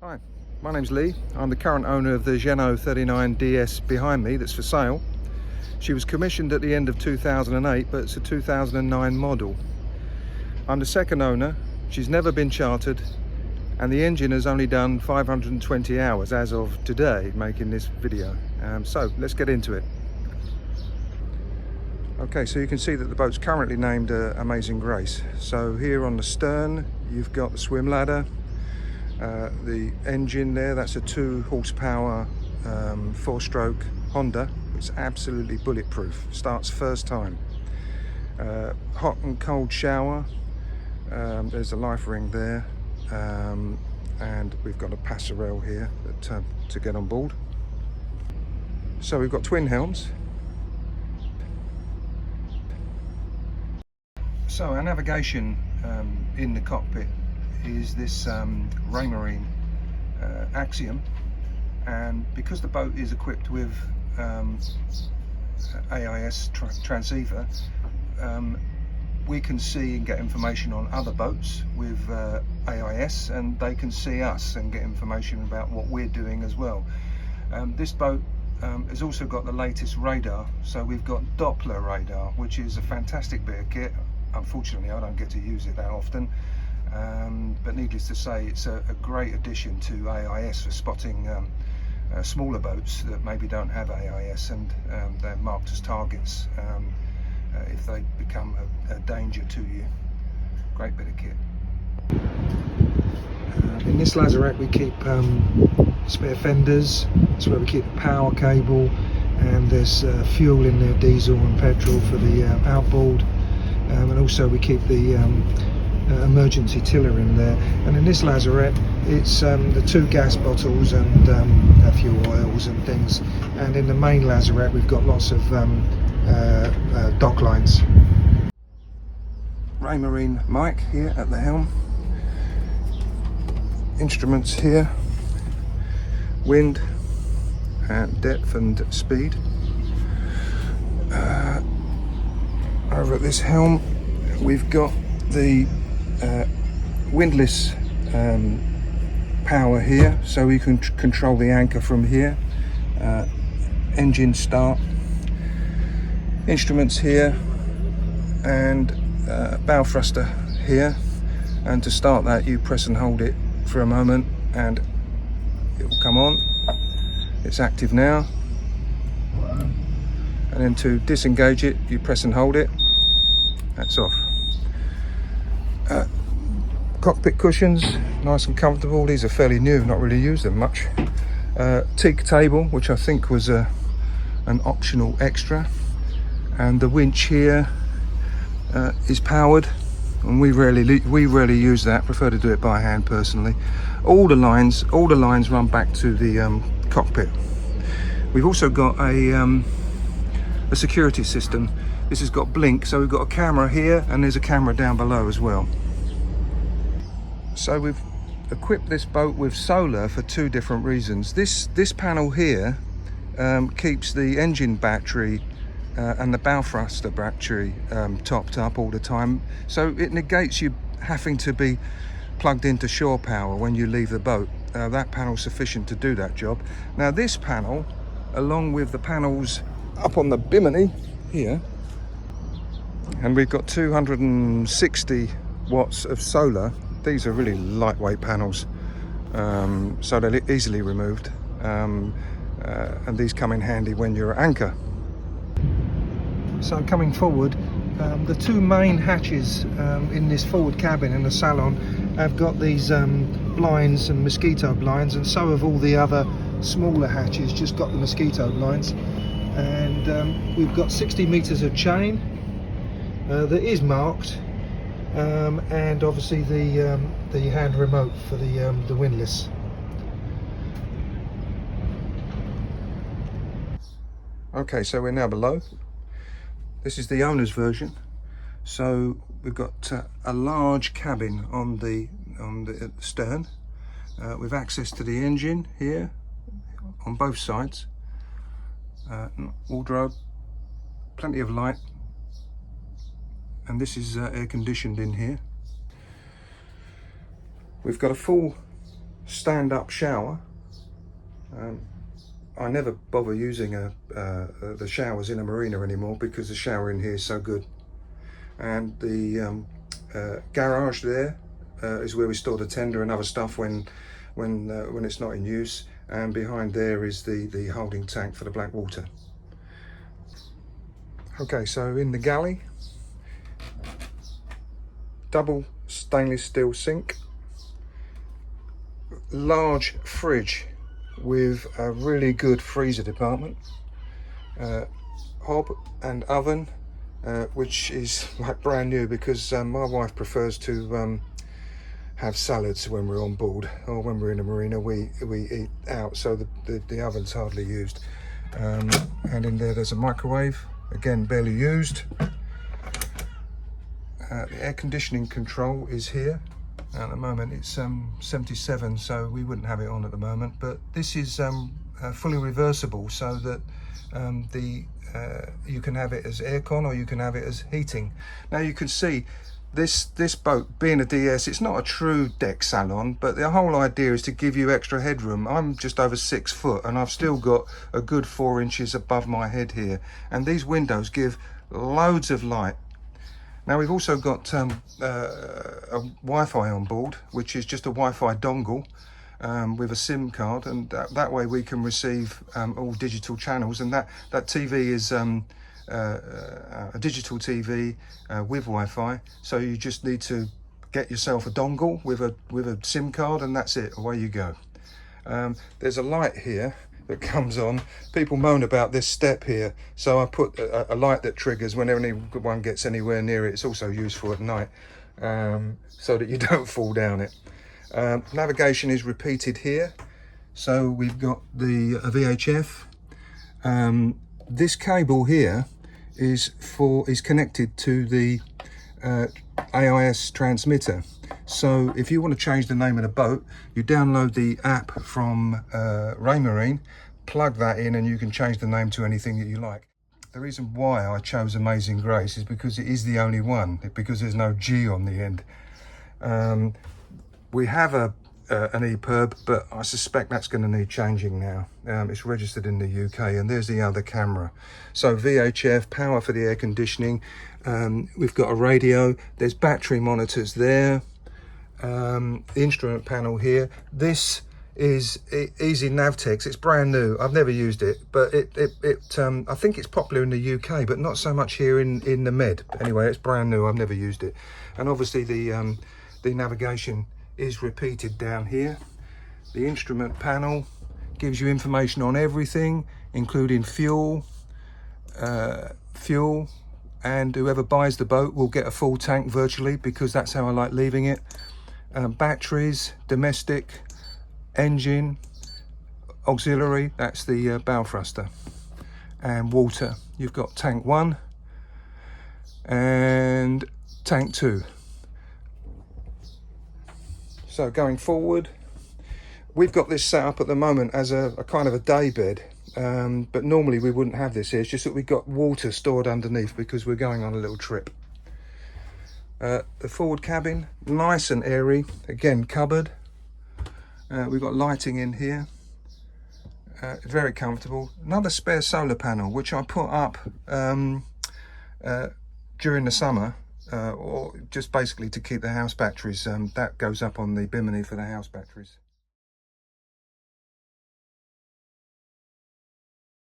Hi, my name's Lee. I'm the current owner of the Jeanneau 39 DS behind me that's for sale. She was commissioned at the end of 2008, but it's a 2009 model. I'm the second owner. She's never been chartered, and the engine has only done 520 hours as of today, making this video. So let's get into it. Okay, so you can see that the boat's currently named Amazing Grace. So here on the stern, you've got the swim ladder. The engine there, that's a 2 horsepower 4-stroke Honda. It's absolutely bulletproof, starts first time. Hot and cold shower, there's a life ring there, and we've got a passerelle here to get on board. So we've got twin helms. So our navigation in the cockpit is this Raymarine Axiom, and because the boat is equipped with AIS transceiver, we can see and get information on other boats with AIS, and they can see us and get information about what we're doing as well. This boat has also got the latest radar, so we've got Doppler radar, which is a fantastic bit of kit. Unfortunately, I don't get to use it that often. But needless to say, it's a great addition to AIS for spotting smaller boats that maybe don't have AIS, and they're marked as targets if they become a danger to you. Great bit of kit. In this lazarette we keep spare fenders. That's where we keep the power cable, and there's fuel in there, diesel and petrol for the outboard, and also we keep the emergency tiller in there. And in this lazarette, it's the 2 gas bottles and fuel oils and things. And in the main lazarette, we've got lots of dock lines. Raymarine mic here at the helm. Instruments here. Wind and depth and speed. Over at this helm, we've got the windlass power here, so we can control the anchor from here. Engine start, instruments here, and bow thruster here. And to start that, you press and hold it for a moment and it will come on. It's active now. And then to disengage it, you press and hold it. That's off. Cockpit cushions, nice and comfortable. These are fairly new, not really used them much. Teak table, which I think was an optional extra, and the winch here is powered, and we rarely use that. Prefer to do it by hand personally. All the lines run back to the cockpit. We've also got a security system. This has got blink, so we've got a camera here, and there's a camera down below as well. So we've equipped this boat with solar for 2 different reasons. This panel here keeps the engine battery and the bow thruster battery topped up all the time, so it negates you having to be plugged into shore power when you leave the boat. That panel's sufficient to do that job. Now this panel, along with the panels up on the bimini here, and we've got 260 watts of solar. These are really lightweight panels, so they're easily removed, and these come in handy when you're at anchor. So coming forward, the 2 main hatches in this forward cabin in the salon have got these blinds and mosquito blinds, and so have all the other smaller hatches, just got the mosquito blinds. And we've got 60 meters of chain that is marked, and obviously the hand remote for the windlass. Okay, so we're now below. This is the owner's version. So we've got a large cabin on the stern with access to the engine here on both sides. Wardrobe, plenty of light, and this is air conditioned in here. We've got a full stand-up shower. I never bother using the showers in a marina anymore because the shower in here is so good. And the garage there is where we store the tender and other stuff when it's not in use. And behind there is the holding tank for the black water. Okay, so in the galley, double stainless steel sink, large fridge with a really good freezer department, hob and oven, which is like brand new because my wife prefers to have salads when we're on board, or when we're in a marina we eat out, so the oven's hardly used. And in there's a microwave, again barely used. The air conditioning control is here. At the moment it's 77, so we wouldn't have it on at the moment, but this is fully reversible, so that you can have it as aircon or you can have it as heating. Now you can see this boat, being a DS, it's not a true deck salon, but the whole idea is to give you extra headroom. I'm just over 6 foot and I've still got a good 4 inches above my head here, and these windows give loads of light. Now we've also got a Wi-Fi on board, which is just a Wi-Fi dongle with a SIM card, and that way we can receive all digital channels. And that TV is a digital TV with Wi-Fi, so you just need to get yourself a dongle with a SIM card, and that's it. Away you go. There's a light here that comes on. People moan about this step here, so I put a light that triggers whenever anyone gets anywhere near it. It's also useful at night, so that you don't fall down it. Navigation is repeated here, so we've got the VHF. This cable here is connected to the AIS transmitter. So if you want to change the name of the boat, you download the app from Raymarine, plug that in, and you can change the name to anything that you like. The reason why I chose Amazing Grace is because it is the only one, because there's no G on the end. We have an EPIRB, but I suspect that's going to need changing now. It's registered in the UK, and there's the other camera. So VHF, power for the air conditioning. We've got a radio. There's battery monitors there. The instrument panel here. This is Easy Navtex. It's brand new. I've never used it, but I think it's popular in the UK, but not so much here in the Med. Anyway, it's brand new. I've never used it. And obviously the navigation is repeated down here. The instrument panel gives you information on everything, including fuel, and whoever buys the boat will get a full tank virtually, because that's how I like leaving it. Batteries, domestic, engine, auxiliary, that's the bow thruster, and water. You've got tank 1 and tank 2. So going forward, we've got this set up at the moment as a kind of a day bed, but normally we wouldn't have this here. It's just that we've got water stored underneath because we're going on a little trip. The forward cabin, nice and airy, again cupboard. We've got lighting in here, very comfortable. Another spare solar panel, which I put up during the summer, or just basically to keep the house batteries. That goes up on the bimini for the house batteries.